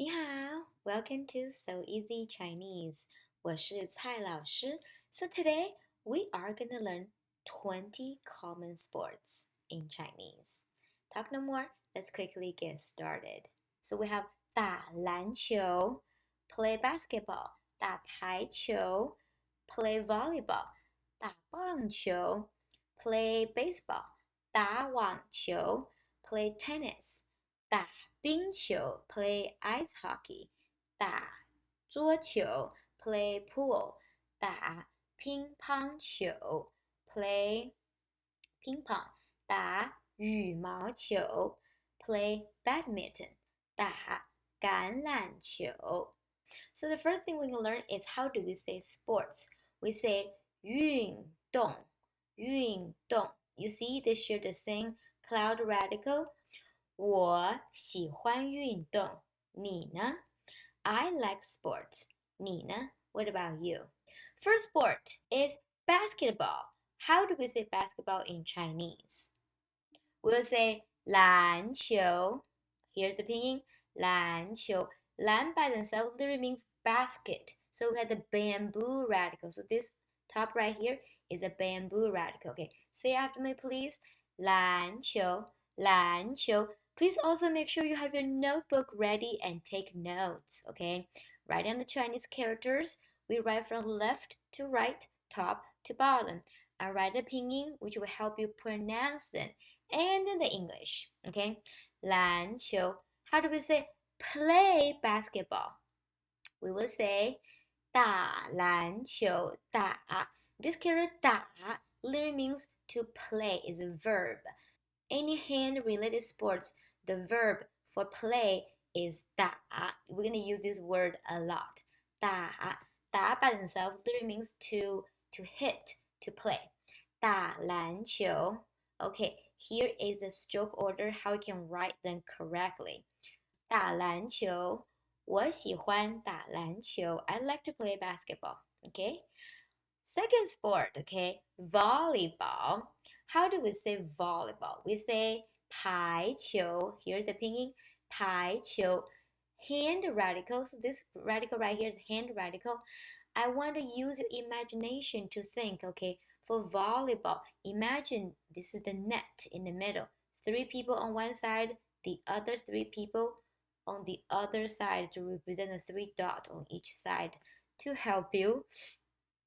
你好 welcome to So Easy Chinese. 我是蔡老师. So today we are going to learn 20 common sports in Chinese. Talk no more, let's quickly get started. So we have 打篮球, play basketball, 打排球, play volleyball, 打棒球, play baseball, 打网球, play tennis, 打冰球 play ice hockey, 打桌球 play pool, 打乒乓球 play 乒乓，打羽毛球 play badminton, 打橄榄球。So the first thing we can learn is how do we say sports? We say 运动，运动。You see, they share the same cloud radical. 我喜欢运动，你呢？ I like sports. 你呢？ What about you? First sport is basketball. How do we say basketball in Chinese? We'll say 篮球. Here's the pinyin. 篮球. Lan by themselves literally means basket. So we have the bamboo radical. So this top right here is a bamboo radical. Okay, say after me, please. 篮球，篮球. Please also make sure you have your notebook ready and take notes. Okay, write down the Chinese characters. We write from left to right, top to bottom. I write the pinyin, which will help you pronounce them, and then the English. Okay, 篮球. How do we say play basketball? We will say 打篮球，打. This character 打 literally means to play, is a verb. Any hand-related sports, the verb for play is 打. We're going to use this word a lot. 打 by themselves literally means to hit, to play. 打篮球. Okay, here is the stroke order, how you can write them correctly. 打篮球，我喜欢打篮球. I like to play basketball. Okay. Second sport, okay, volleyball. How do we say volleyball? We say 排球. Here's the pinyin. 排球. Hand radical. So this radical right here is hand radical. I want to use your imagination to think, okay? For volleyball, imagine this is the net in the middle. 3 people on one side, the other 3 people on the other side to represent the 3 dots on each side to help you.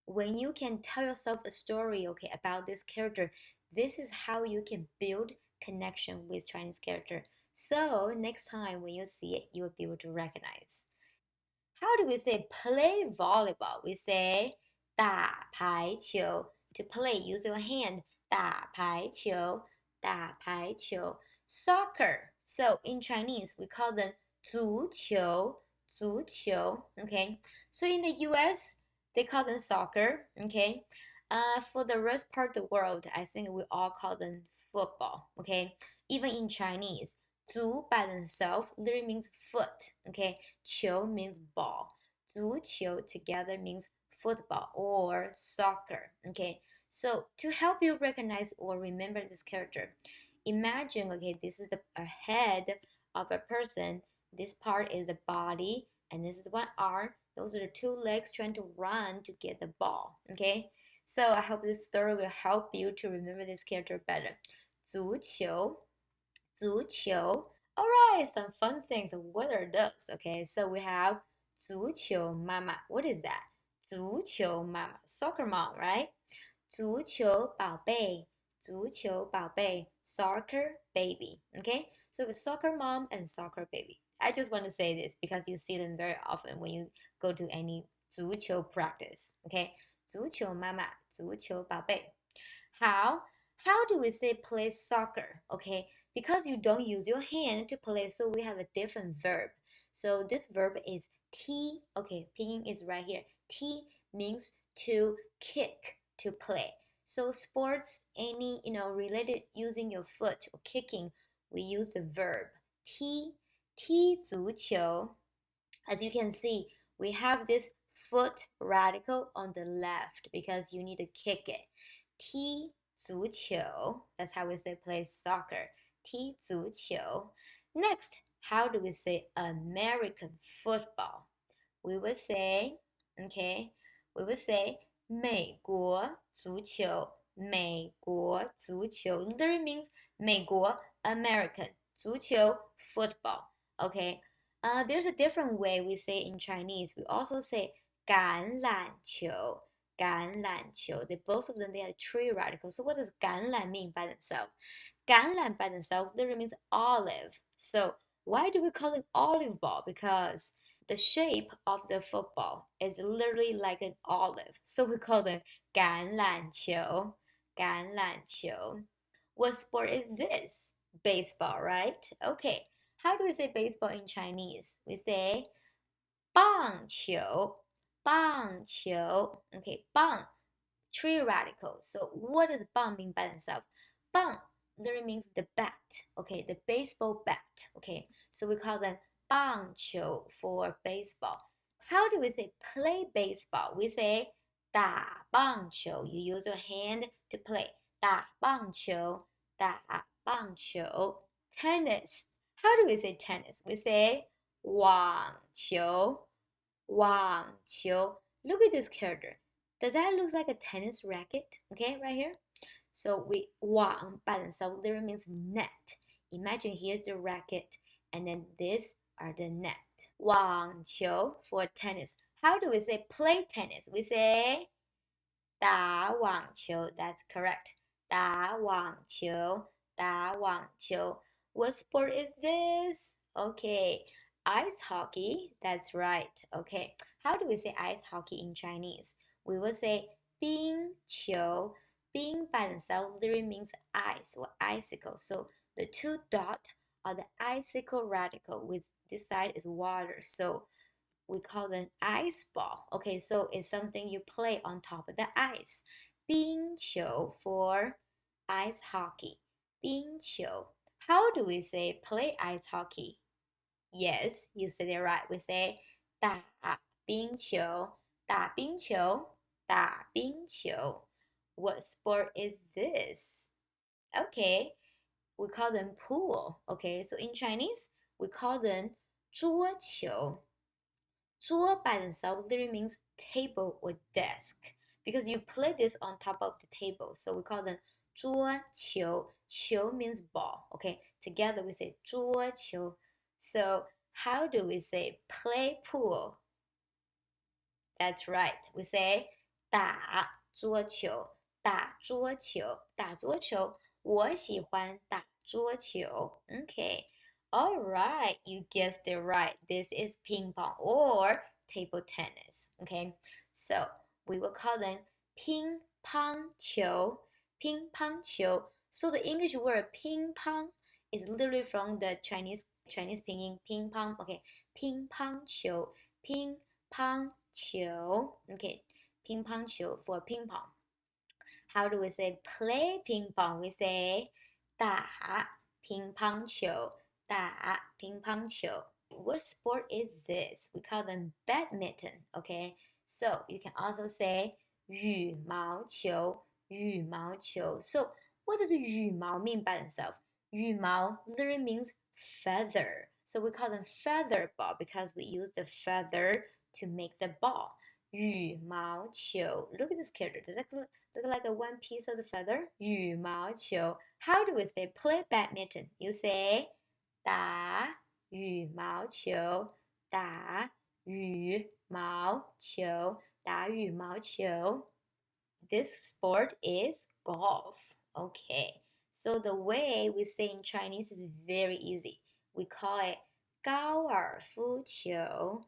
When you can tell yourself a story, okay, about this character, this is how you can build connection with Chinese character. So next time when you see it, you will be able to recognize. How do we say play volleyball? We say 打排球. To play, use your hand. 打排球，打排球. Soccer. So in Chinese, we call them 足球，足球. Okay. So in the U.S., they call them soccer. Okay. For the rest part of the world, I think we all call them football. Okay. Even in Chinese, 足 by themselves literally means foot. Okay. 球 means ball. 足球 together means football or soccer. Okay. So to help you recognize or remember this character, imagine, okay, this is a head of a person. This part is the body, and this is one arm. Those are the 2 legs trying to run to get the ball. Okay. So I hope this story will help you to remember this character better. 足球，足球. Alright, some fun things. What are those? Okay, so we have 足球妈妈. What is that? 足球妈妈. Soccer mom, right? 足球宝贝，足球宝贝 soccer baby. Okay, so with soccer mom and soccer baby. I just want to say this because you see them very often when you go to any 足球 practice. Okay, 足球妈妈，足球宝贝。How do we say play soccer? Okay, because you don't use your hand to play, so we have a different verb. So this verb is T. Okay, pinyin is right here. T means to kick, to play. So sports, any related using your foot or kicking, we use the verb 踢足球. As you can see, we have this foot radical on the left because you need to kick it. 踢足球. That's how we say play soccer. 踢足球. Next, how do we say American football? We would say, okay, we would say 美国足球，美国足球 literally means 美国 American 足球 football. Okay, there's a different way we say in Chinese. We also say 橄榄球。橄榄球. They both of them they are tree radicals. So what does 橄榄 mean by themselves? 橄榄 by themselves literally means olive. So why do we call it olive ball? Because the shape of the football is literally like an olive. So we call them 橄榄球.橄榄球. What sport is this? Baseball, right? Okay. How do we say baseball in Chinese? We say 棒球.棒球. Okay, 棒, tree radical. So what does 棒 mean by themselves? 棒 literally means the bat. Okay, the baseball bat. Okay, so we call them 棒球 for baseball. How do we say play baseball? We say 打棒球. You use your hand to play. 打棒球,打棒球. Tennis. How do we say tennis? We say 网球.网球. Look at this character. Does that look like a tennis racket? Okay, right here. So we 网 by themselves literally means net. Imagine here's the racket, and then these are the net. 网球 for tennis. How do we say play tennis? We say 打网球. That's correct. 打网球,打网球. What sport is this? Okay, ice hockey. That's right. Okay, how do we say ice hockey in Chinese? We will say 冰球. 冰 by themselves literally means ice or icicle. So the two dots are the icicle radical, which this side is water. So we call them ice ball. Okay, so it's something you play on top of the ice. 冰球 for ice hockey. 冰球. How do we say play ice hockey? Yes, you said it right. We say 打冰球,打冰球,打冰球. What sport is this? Okay, we call them pool. Okay, so in Chinese, we call them 桌球. 桌 by themselves literally means table or desk because you play this on top of the table. So we call them 桌球. 球 means ball. Okay, together we say 桌球. So how do we say play pool? That's right. We say 打桌球,打桌球,打桌球. 我喜欢打桌球. Okay. All right, you guessed it right. This is ping pong or table tennis. Okay, so we will call them 乒乓球, 乒乓球. So the English word ping pong is literally from the Chinese pinyin 乒乓. Okay, 乒乓球, 乒乓球. Okay, 乒乓球 for ping pong. How do we say play ping pong? We say 打乒乓球,打乒乓球. What sport is this? We call them badminton, okay? So you can also say 羽毛球,羽毛球. So what does 羽毛 mean by themselves? 羽毛 literally means feather. So we call them feather ball because we use the feather to make the ball. 羽毛球. Look at this character. Does that look like a one piece of the feather? 羽毛球. How do we say play badminton? You say 打羽毛球,打羽毛球,打羽毛球. This sport is golf. Okay, so the way we say in Chinese is very easy. We call it 高尔夫球.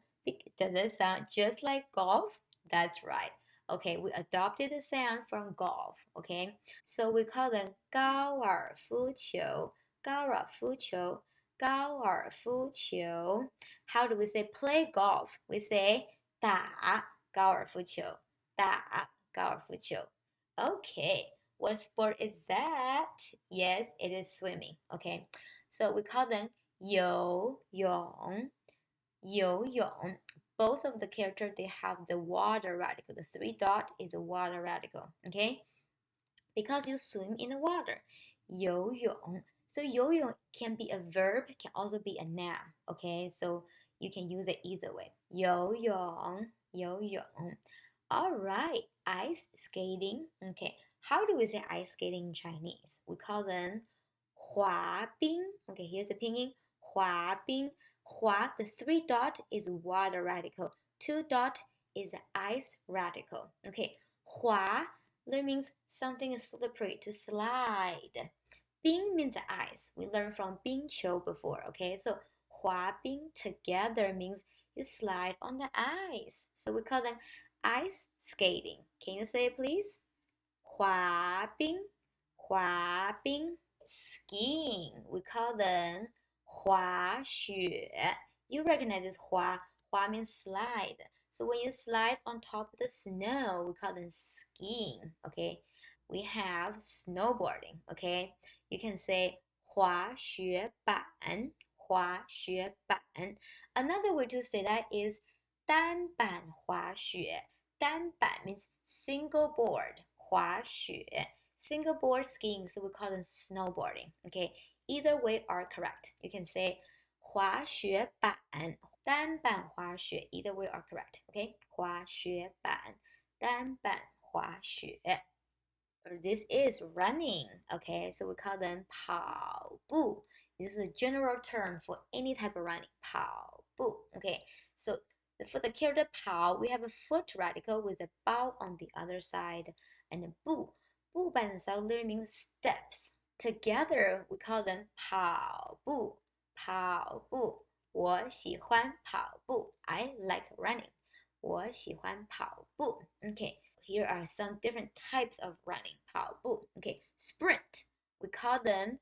Does it sound just like golf? That's right. Okay, we adopted the sound from golf. Okay, so we call them 高尔夫球,高尔夫球,高尔夫球. How do we say play golf? We say 打高尔夫球,打高尔夫球. Okay, what sport is that? Yes, it is swimming. Okay, so we call them 游泳,游泳. Both of the characters they have the water radical. The three dot is a water radical. Okay, because you swim in the water. 游泳. So 游泳 can be a verb, can also be a noun. Okay, so you can use it either way. 游泳, 游泳. All right, ice skating. Okay, how do we say ice skating in Chinese? We call them 滑冰. Okay, here's the pinyin. 滑冰. 滑, the 3 dot is water radical. 2 dot is ice radical. Okay, 滑 that means something is slippery, to slide. 冰 means ice. We learned from 冰球 before, okay? So 滑冰 together means you slide on the ice. So we call them ice skating. Can you say it, please? 滑冰, 滑冰. Skiing, we call them 滑雪. You recognize this 滑 means slide. So when you slide on top of the snow, we call them skiing, okay? We have snowboarding, okay? You can say 滑雪板, 滑雪板. Another way to say that is 单板滑雪. 单板 means single board, 滑雪. Single board skiing, so we call them snowboarding, okay? Either way are correct. You can say 滑雪板, 单板滑雪, either way are correct, okay? 滑雪板, 单板滑雪. This is running, okay? So we call them 跑步. This is a general term for any type of running. 跑步, okay? So for the character 跑, we have a foot radical with a 包 on the other side, and a 步. 步 by themselves literally means steps. Together, we call them 跑步, 跑步. 我喜欢跑步. I like running. 我喜欢跑步. Okay, here are some different types of running. 跑步. Okay, sprint. We call them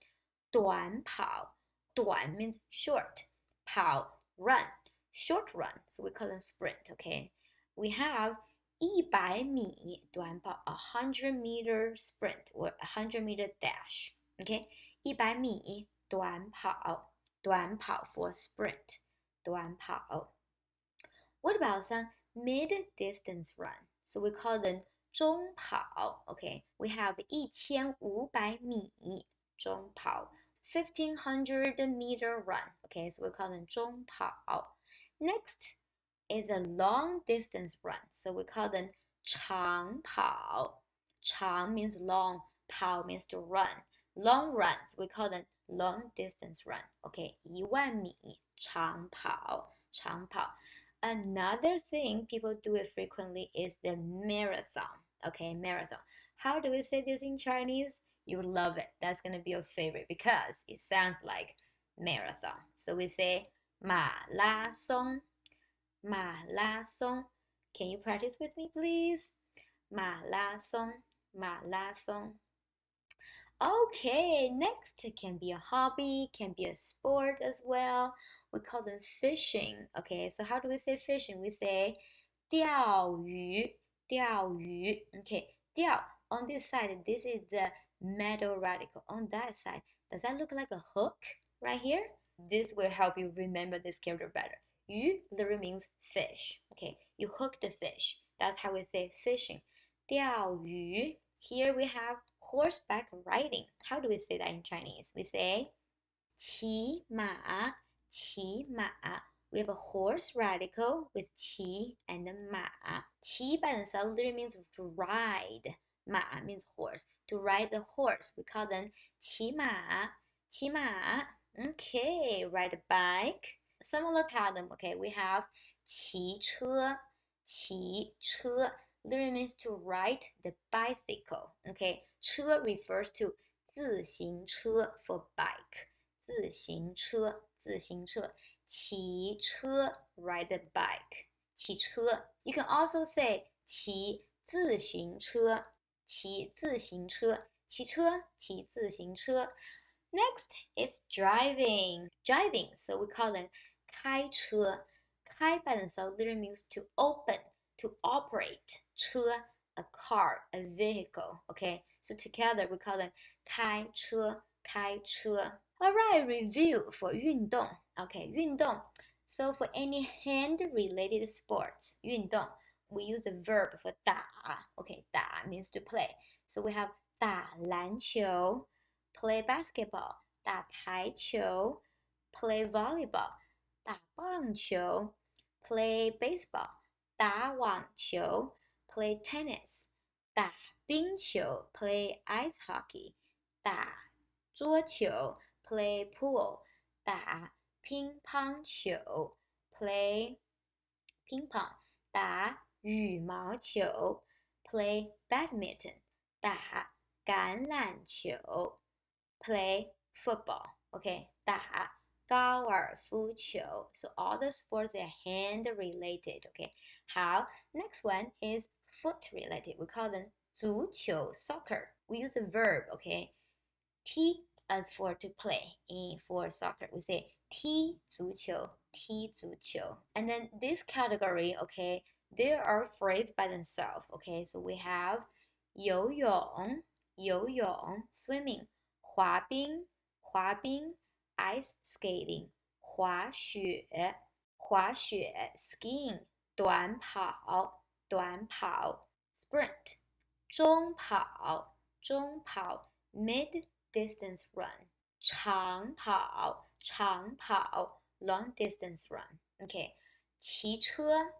短跑. 短 means short. 跑, run. Short run. So we call them sprint. Okay, we have 100米短跑, 100-meter sprint or 100-meter dash. Okay, 100米短跑, 短跑 for sprint, 短跑. What about some mid-distance run? So we call them 中跑. Okay, we have 1500米中跑, 1500-meter run. Okay, so we call them 中跑. Next is a long distance run. So we call them 长跑. 长 means long, 跑 means to run. Long runs, we call them long distance run. Okay, 10000米长跑, 长跑. Another thing people do it frequently is the marathon. Okay, marathon. How do we say this in Chinese? You love it. That's gonna be your favorite because it sounds like marathon. So we say 马拉松. 马拉松. Can you practice with me, please? 马拉松, 马拉松. Okay, next can be a hobby, can be a sport as well. We call them fishing. Okay, so how do we say fishing? We say 钓鱼, 钓鱼. Okay, 钓 on this side, this is the middle radical. On that side, does that look like a hook right here? This will help you remember this character better. 鱼 literally means fish. Okay, you hook the fish. That's how we say fishing. 钓鱼. Here we have horseback riding. How do we say that in Chinese? We say 骑马, 骑马. We have a horse radical with 骑 and 马. 骑 by itself literally means to ride. 马 means horse. To ride the horse, we call them 骑马, 骑马. Okay, ride a bike. Similar pattern, okay, we have 骑车, 骑车. Literally means to ride the bicycle. Okay, 车 refers to 自行车 for bike. 自行车, 自行车. 骑车 ride the bike. 骑车. You can also say 骑自行车, 骑自行车, 骑车, 骑自行车. Next is driving. Driving, so we call them 开车. 开 by themselves literally means to open, to operate. 车, a car, a vehicle. Okay, so together we call them 开车, 开车. Alright, review for 运动. Okay, 运动. So for any hand-related sports, 运动, we use the verb for 打. Okay, 打 means to play. So we have 打篮球, play basketball, 打排球 play volleyball 打棒球 play baseball 打网球 play tennis 打冰球 play ice hockey 打桌球 play pool 打乒乓球 play 乒乓打羽毛球 play badminton 打橄榄球 play football OK 打高尔夫球 so all the sports are hand related OK 好 next one is foot related we call them 足球 soccer we use the verb OK 踢 as for to play and for soccer we say 踢足球踢足球 and then this category okay they are phrased by themselves okay so we have 游泳 swimming 滑冰 ice skating 滑雪 skiing 短跑 sprint 中跑 mid distance run 长跑 long distance run okay 骑车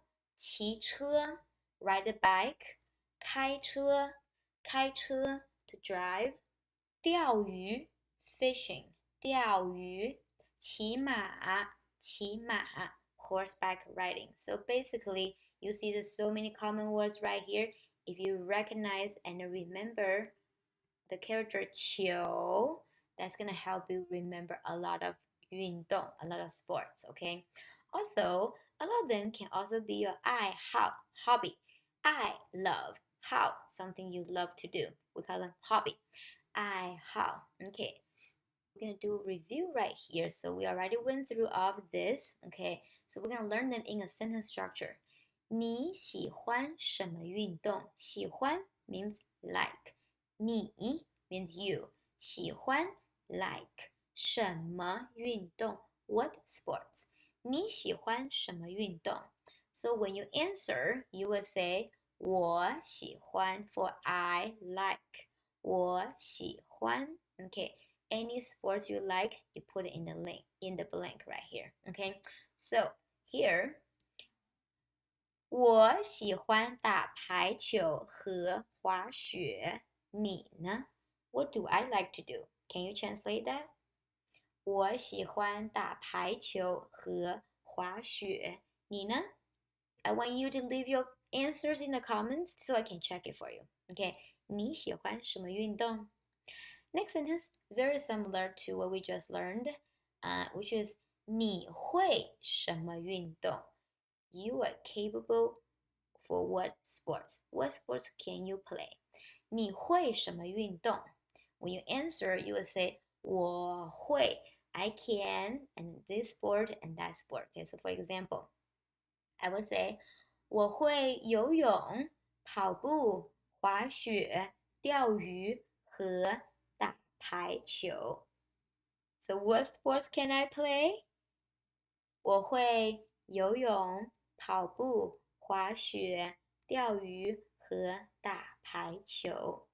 ride a bike 开车 to drive 钓鱼 fishing 钓鱼骑马 horseback riding so basically you see there's so many common words right here if you recognize and remember the character 球 that's gonna help you remember a lot of 运动 a lot of sports okay also a lot of them can also be your 爱好 hobby I love how something you love to do we call them hobby 爱好 okay we're gonna do a review right here so we already went through all of this okay so we're gonna learn them in a sentence structure 你喜欢什么运动喜欢 means like 你 means you 喜欢 like 什么运动 what sports 你喜欢什么运动 so when you answer you will say 我喜欢 for I like 我喜欢 okay any sports you like you put it in the blank right here okay so here 我喜欢打排球和滑雪。你呢 ？What do I like to do? Can you translate that? 我喜欢打排球和滑雪。你呢 I want you to leave your answers in the comments so I can check it for you. Okay? 你喜欢什么运动 Next sentence, very similar to what we just learned, which is 你会什么运动 You are capable for what sports? What sports can you play? 你会什么运动 When you answer, you will say 我会 I can and this sport and that sport. Okay, so for example, I would say 我会游泳、跑步、滑雪、钓鱼和打排球。So what sports can I play? 我会游泳、跑步、滑雪、钓鱼和打排球。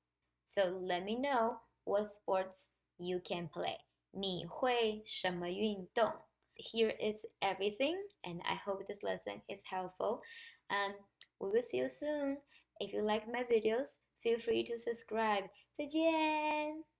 So let me know what sports you can play. 你会什么运动 Here is everything, and I hope this lesson is helpful. We will see you soon. If you like my videos, feel free to subscribe. 再见。